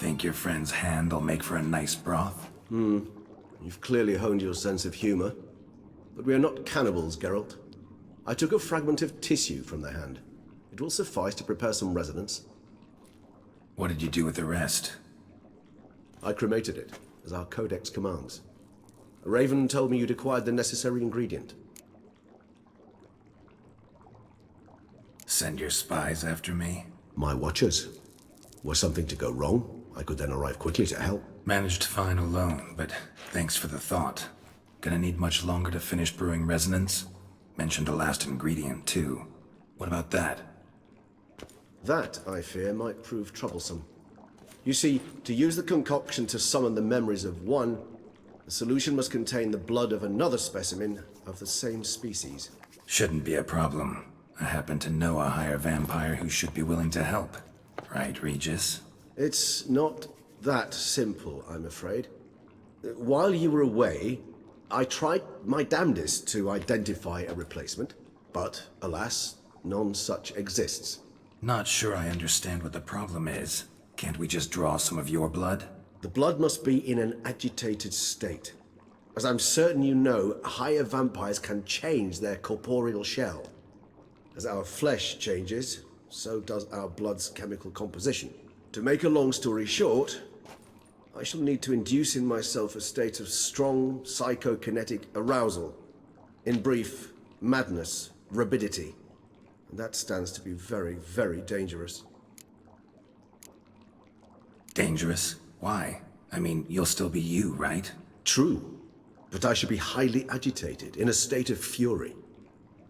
Think your friend's hand will make for a nice broth? You've clearly honed your sense of humor. But we are not cannibals, Geralt. I took a fragment of tissue from the hand. It will suffice to prepare some resonance. What did you do with the rest? I cremated it, as our codex commands. A raven told me you'd acquired the necessary ingredient. Send your spies after me? My watchers. Were something to go wrong, I could then arrive quickly to help. Managed fine alone, but thanks for the thought. Gonna need much longer to finish brewing resonance? Mentioned a last ingredient, too. What about that? That, I fear, might prove troublesome. You see, to use the concoction to summon the memories of one, the solution must contain the blood of another specimen of the same species. Shouldn't be a problem. I happen to know a higher vampire who should be willing to help. Right, Regis? It's not that simple, I'm afraid. While you were away, I tried my damnedest to identify a replacement, but alas, none such exists. Not sure I understand what the problem is. Can't we just draw some of your blood? The blood must be in an agitated state. As I'm certain you know, higher vampires can change their corporeal shell. As our flesh changes, so does our blood's chemical composition. To make a long story short, I shall need to induce in myself a state of strong psychokinetic arousal. In brief, madness, rabidity. And that stands to be very, very dangerous. Dangerous? Why? I mean, you'll still be you, right? True, but I should be highly agitated, in a state of fury.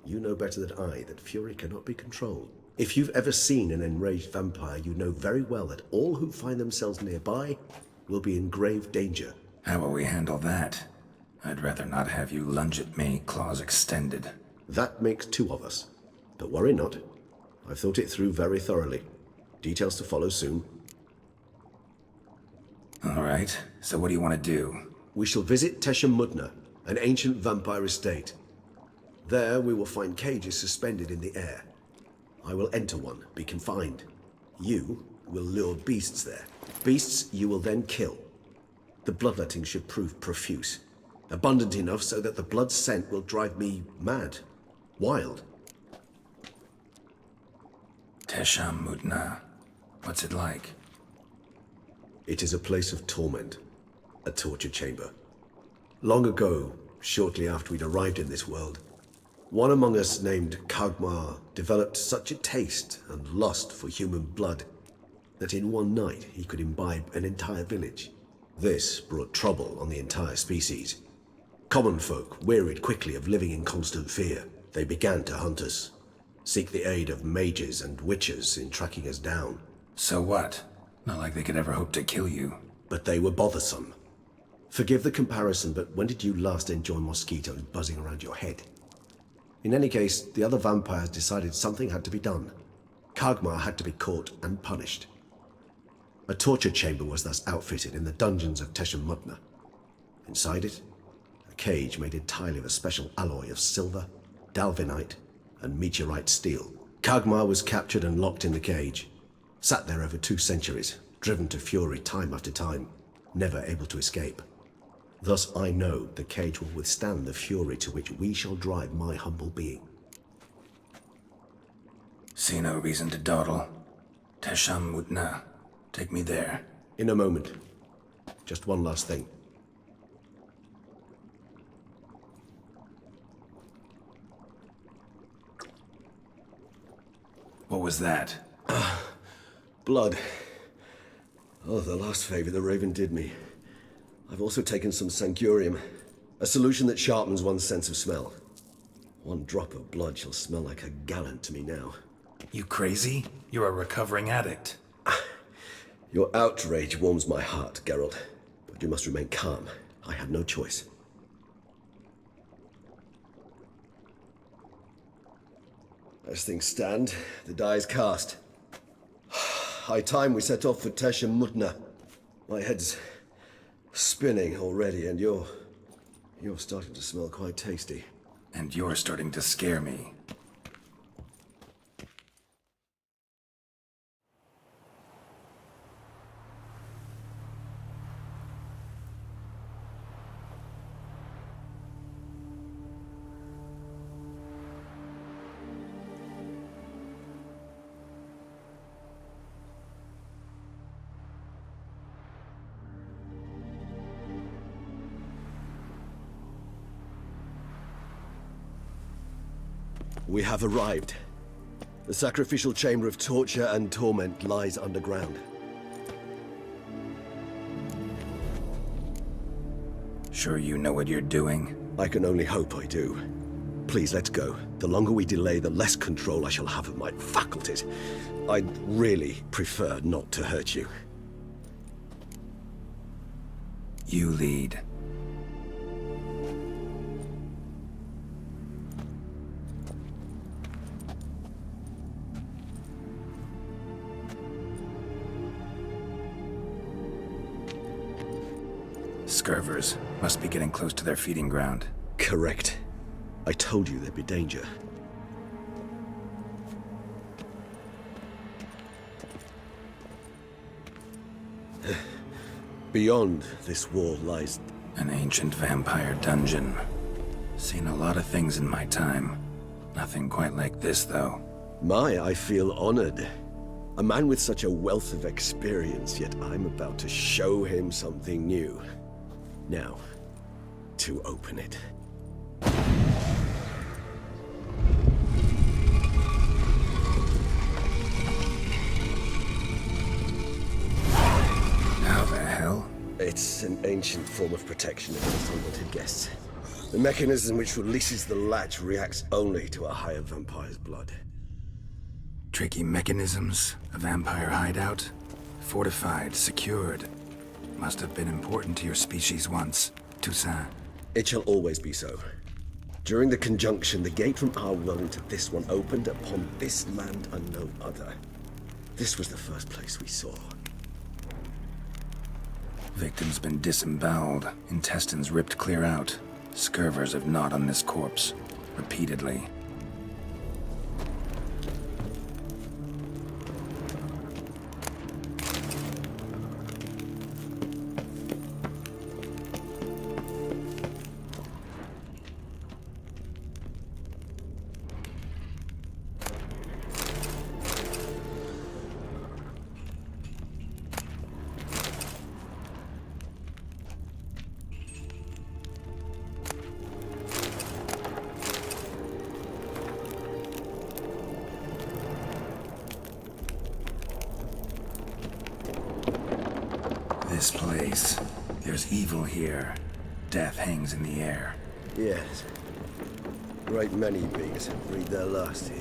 You know better than I that fury cannot be controlled. If you've ever seen an enraged vampire, you know very well that all who find themselves nearby will be in grave danger. How will we handle that? I'd rather not have you lunge at me, claws extended. That makes two of us. But worry not. I've thought it through very thoroughly. Details to follow soon. All right, so what do you want to do? We shall visit Tesham Mutna, an ancient vampire estate. There we will find cages suspended in the air. I will enter one, be confined. You will lure beasts there. Beasts you will then kill. The bloodletting should prove profuse. Abundant enough so that the blood scent will drive me mad. Wild. Tesham Mutna. What's it like? It is a place of torment. A torture chamber. Long ago, shortly after we'd arrived in this world, one among us named Kagmar developed such a taste and lust for human blood that in one night he could imbibe an entire village. This brought trouble on the entire species. Common folk wearied quickly of living in constant fear. They began to hunt us, seek the aid of mages and witches in tracking us down. So what? Not like they could ever hope to kill you. But they were bothersome. Forgive the comparison, but when did you last enjoy mosquitoes buzzing around your head? In any case, the other vampires decided something had to be done. Kagmar had to be caught and punished. A torture chamber was thus outfitted in the dungeons of Tesham Mutna. Inside it, a cage made entirely of a special alloy of silver, dalvinite, and meteorite steel. Kagmar was captured and locked in the cage. Sat there over 2 centuries, driven to fury time after time, never able to escape. Thus I know the cage will withstand the fury to which we shall drive my humble being. See no reason to dawdle. Tesham Mutna. Take me there. In a moment. Just one last thing. What was that? Blood. Oh, the last favor the Raven did me. I've also taken some sancurium, a solution that sharpens one's sense of smell. One drop of blood shall smell like a gallon to me now. You crazy? You're a recovering addict. Your outrage warms my heart, Geralt. But you must remain calm. I had no choice. As things stand, the die is cast. High time we set off for Tesham Mutna. My head's spinning already, and you're starting to smell quite tasty. And you're starting to scare me. We have arrived. The sacrificial chamber of torture and torment lies underground. Sure you know what you're doing? I can only hope I do. Please, let's go. The longer we delay, the less control I shall have of my faculties. I'd really prefer not to hurt you. You lead. Scurvers must be getting close to their feeding ground. Correct. I told you there'd be danger. Beyond this wall lies... An ancient vampire dungeon. Seen a lot of things in my time. Nothing quite like this, though. I feel honored. A man with such a wealth of experience, yet I'm about to show him something new. Now, to open it. How the hell? It's an ancient form of protection against unwanted guests. The mechanism which releases the latch reacts only to a higher vampire's blood. Tricky mechanisms, a vampire hideout. Fortified, secured. Must have been important to your species once, Toussaint. It shall always be so. During the conjunction, the gate from our world into this one opened upon this land and no other. This was the first place we saw. Victim's been disemboweled, intestines ripped clear out. Scurvers have gnawed on this corpse, repeatedly. This place. There's evil here. Death hangs in the air. Yes. Great many beings have breathed their last here.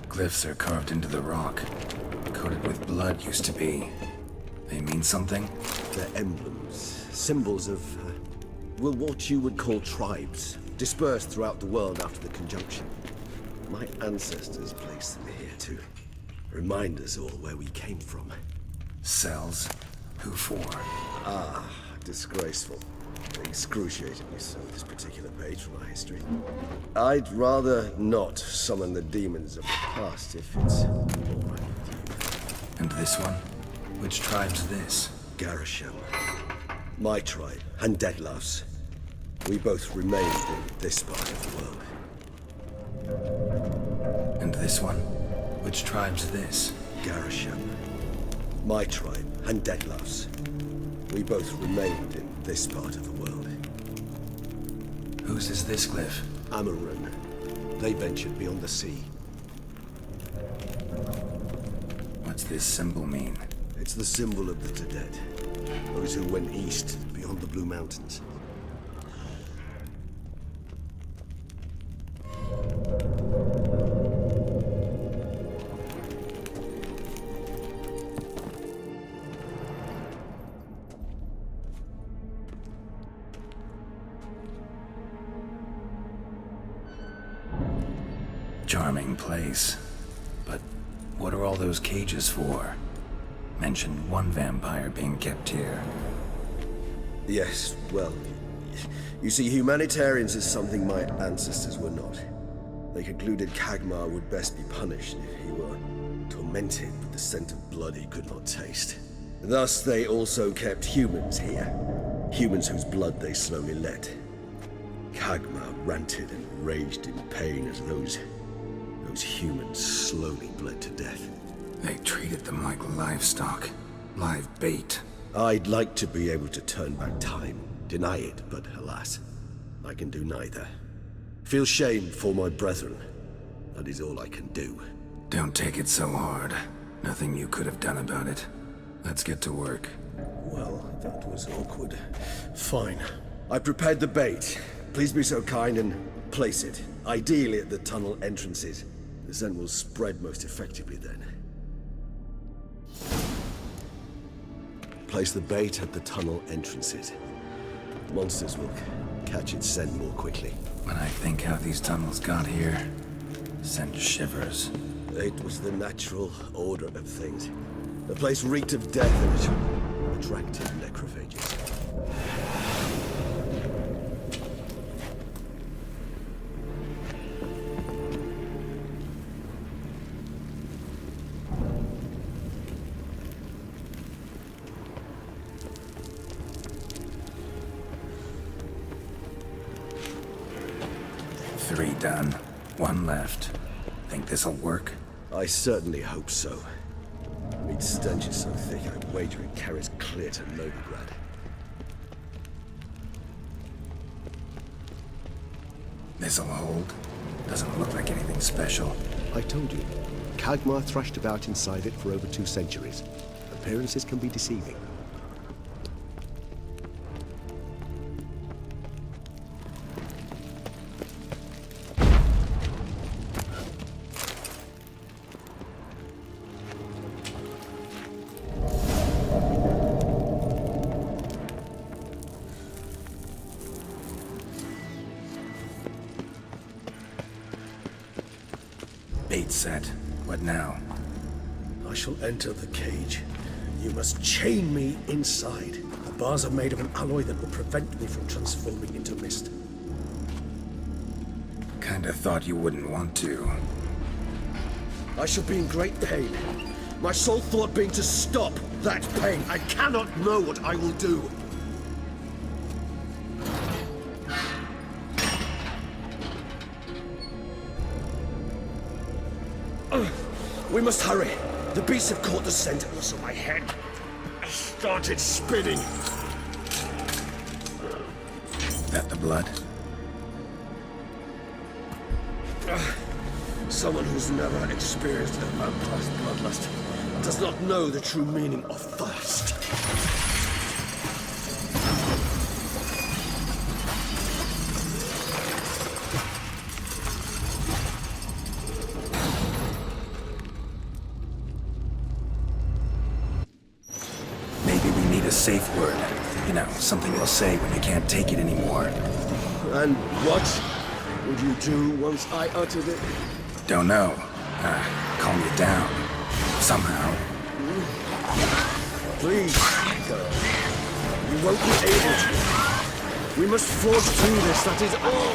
Glyphs are carved into the rock. Coated with blood used to be. They mean something? They're emblems, symbols of, well, what you would call tribes, dispersed throughout the world after the conjunction. My ancestors placed them here to remind us all where we came from. Cells? Who for? Disgraceful. Excruciatingly so, this particular page from our history. I'd rather not summon the demons of the past if it's all right with you. And this one? Which tribe's this? Geralt. My tribe, and Deadlough's. We both remained in this part of the world. And this one? Which tribe's this? Geralt. My tribe, and Deadlough's. We both remained in this part of the world. Whose is this glyph? Amaran. They ventured beyond the sea. What's this symbol mean? It's the symbol of the dead. Those who went east, beyond the Blue Mountains. Charming place. But what are all those cages for? Mentioned one vampire being kept here. Yes, well, you see, humanitarians is something my ancestors were not. They concluded Kagmar would best be punished if he were tormented with the scent of blood he could not taste. Thus, they also kept humans here. Humans whose blood they slowly let. Kagma ranted and raged in pain as those humans slowly bled to death. They treated them like livestock. Live bait. I'd like to be able to turn back time, deny it, but alas, I can do neither. Feel shame for my brethren. That is all I can do. Don't take it so hard. Nothing you could have done about it. Let's get to work. Well, that was awkward. Fine. I prepared the bait. Please be so kind and place it, ideally at the tunnel entrances. The scent will spread most effectively then. Place the bait at the tunnel entrances. Monsters will catch its scent more quickly. When I think how these tunnels got here, send shivers. It was the natural order of things. The place reeked of death and it attracted necrophages. Three done. One left. Think this'll work? I certainly hope so. Meat's stench is so thick, I wager it carries clear to Novigrad. This'll hold. Doesn't look like anything special. I told you, Kagmar thrashed about inside it for over 2 centuries. Appearances can be deceiving. Bait set. What now? I shall enter the cage. You must chain me inside. The bars are made of an alloy that will prevent me from transforming into mist. Kinda thought you wouldn't want to. I shall be in great pain. My sole thought being to stop that pain. I cannot know what I will do. We must hurry. The beasts have caught the scent, and also my head started spinning. That the blood? Someone who's never experienced a vampire's bloodlust does not know the true meaning of thirst. A safe word. You know, something you'll say when you can't take it anymore. And what would you do once I uttered it? Don't know. Calm you down. Somehow. Please, girl. You won't be able to. We must forge through this, that is all.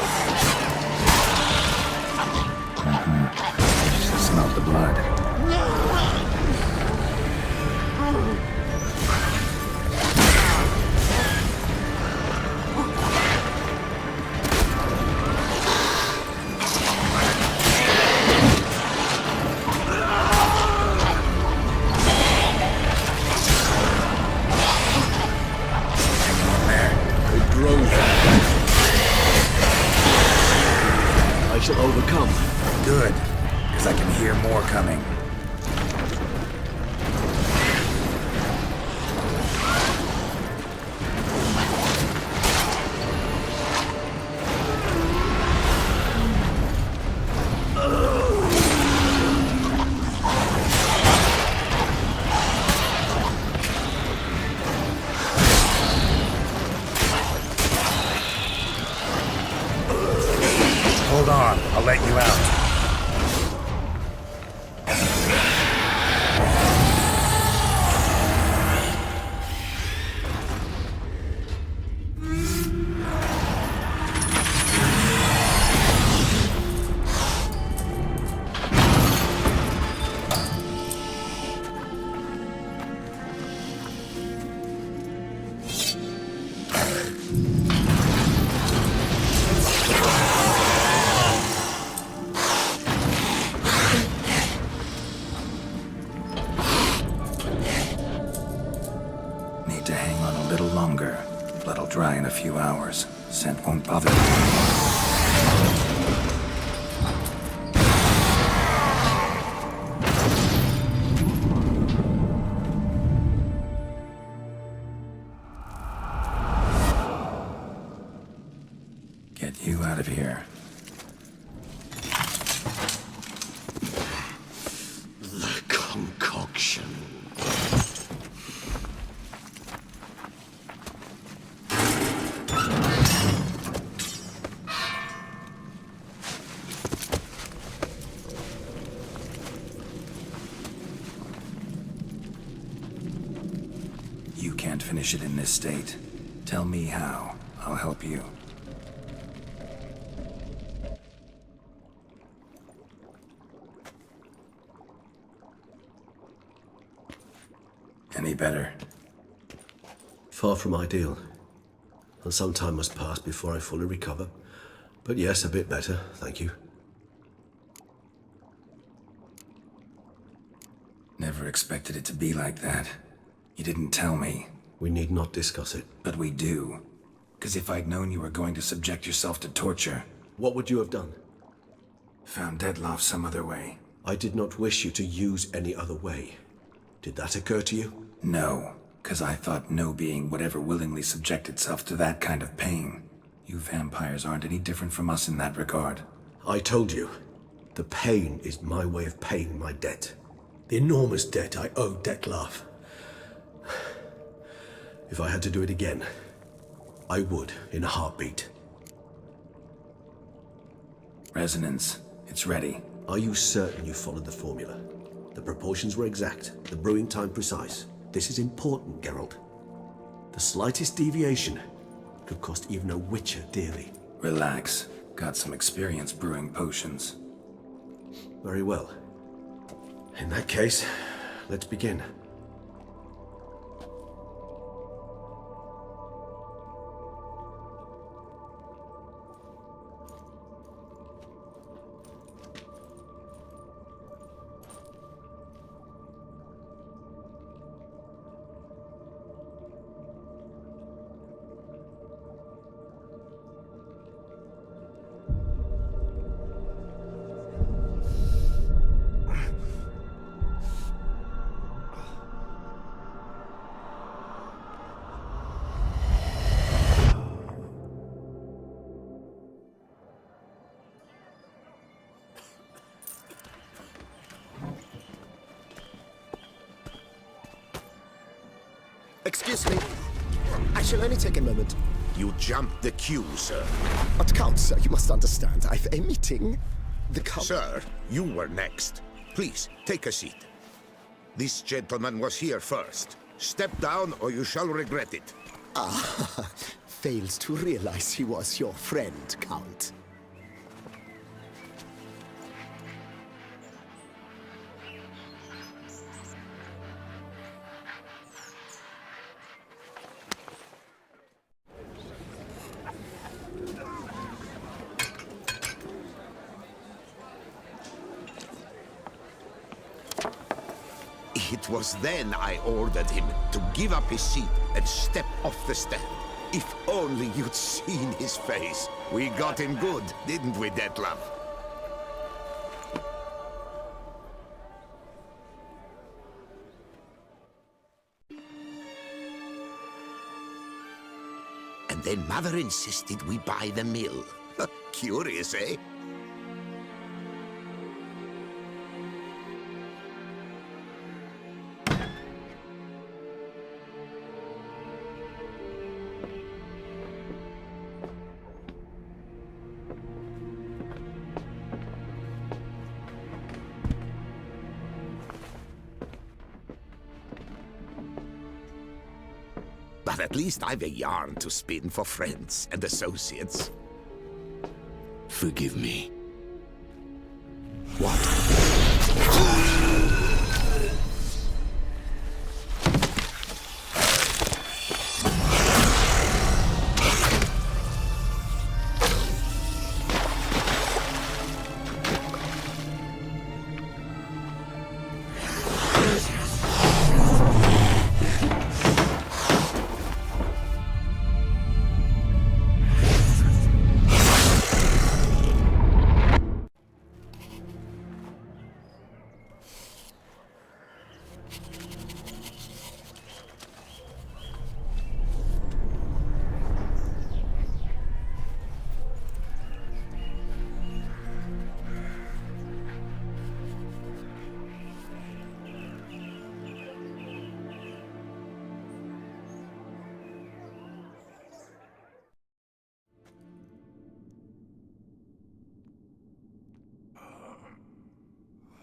Smell the blood. I shall overcome. Good, because I can hear more coming. Hold on, I'll let you out. few hours. Scent won't bother me. Get you out of here. The concoction. You can't finish it in this state. Tell me how. I'll help you. Any better? Far from ideal. And some time must pass before I fully recover. But yes, a bit better, thank you. Never expected it to be like that. You didn't tell me. We need not discuss it. But we do. Because if I'd known you were going to subject yourself to torture... What would you have done? Found Dettlaff some other way. I did not wish you to use any other way. Did that occur to you? No, because I thought no being would ever willingly subject itself to that kind of pain. You vampires aren't any different from us in that regard. I told you, the pain is my way of paying my debt. The enormous debt I owe Dettlaff. If I had to do it again, I would in a heartbeat. Resonance. It's ready. Are you certain you followed the formula? The proportions were exact, the brewing time precise. This is important, Geralt. The slightest deviation could cost even a witcher dearly. Relax. Got some experience brewing potions. Very well. In that case, let's begin. Excuse me. I shall only take a moment. You jumped the queue, sir. But Count, sir, you must understand. I've a meeting. The Count... Sir, you were next. Please, take a seat. This gentleman was here first. Step down or you shall regret it. Ah, fails to realize he was your friend, Count. It was then I ordered him to give up his seat and step off the stand. If only you'd seen his face. We got him good, didn't we, Dettlaff? And then Mother insisted we buy the mill. Curious, eh? But at least I've a yarn to spin for friends and associates. Forgive me. What?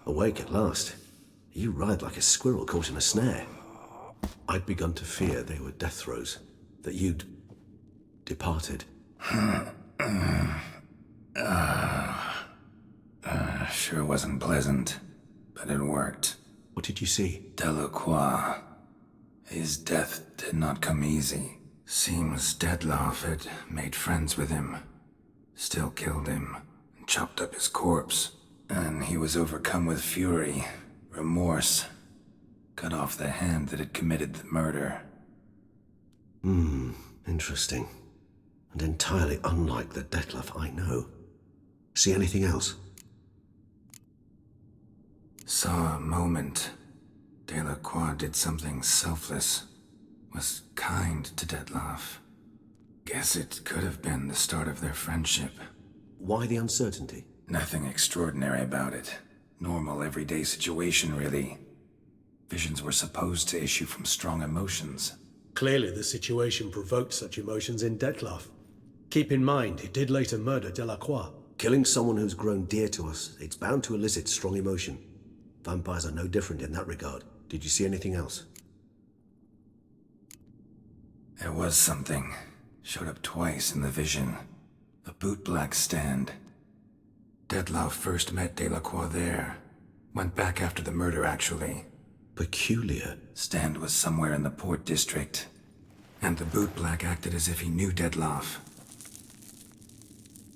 Awake at last. You writhe like a squirrel caught in a snare. I'd begun to fear they were death throes, that you'd departed. Sure wasn't pleasant, but it worked. What did you see? Delacroix. His death did not come easy. Seems Detlaff had made friends with him, still killed him, and chopped up his corpse. And he was overcome with fury, remorse, cut off the hand that had committed the murder. Interesting. And entirely unlike the Detlaff I know. See anything else? Saw a moment. Delacroix did something selfless. Was kind to Detlaff. Guess it could have been the start of their friendship. Why the uncertainty? Nothing extraordinary about it. Normal, everyday situation, really. Visions were supposed to issue from strong emotions. Clearly, the situation provoked such emotions in Detlaff. Keep in mind, he did later murder Delacroix. Killing someone who's grown dear to us, it's bound to elicit strong emotion. Vampires are no different in that regard. Did you see anything else? There was something. Showed up twice in the vision. A bootblack stand. Detlaff first met Delacroix there. Went back after the murder, actually. Peculiar. Stand was somewhere in the Port District. And the bootblack acted as if he knew Detlaff.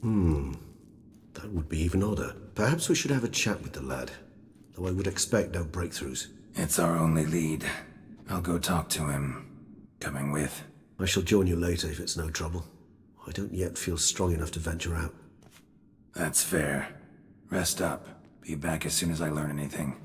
That would be even odder. Perhaps we should have a chat with the lad. Though I would expect no breakthroughs. It's our only lead. I'll go talk to him. Coming with? I shall join you later if it's no trouble. I don't yet feel strong enough to venture out. That's fair. Rest up. Be back as soon as I learn anything.